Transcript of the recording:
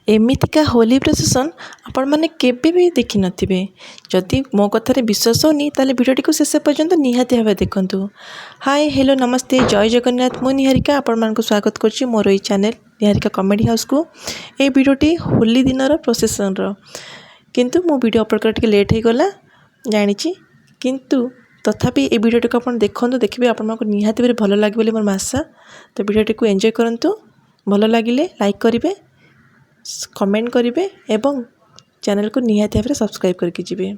एमितिका होली प्रोसेसन आपण मैंने केबे भी देखी नथिबे। जदि मो कथारे विश्वास होनी ताले वीडियोटी को शेष पर्यंत निहाती भावे देखंतु। हाय हेलो नमस्ते जय जगन्नाथ मु निहारिका आपण मानक स्वागत करछि मोर ई चैनल निहारिका कॉमेडी हाउस को। ए वीडियोटी होली दिनर प्रोसेसन रो किंतु मो वीडियो अपलोड कर टिके लेट हो गला जानिछि किंतु तथापि ए वीडियोटी को आपण देखंतु देखिबे आपण मानक निहाती भावे भलो लागे बोली मोर आशा। तो वीडियोटी को एंजॉय करंतु भलो लागिले लाइक करिवे कमेंट करेंगे एवं चैनल को निहाती भाव सब्सक्राइब करके जीवे।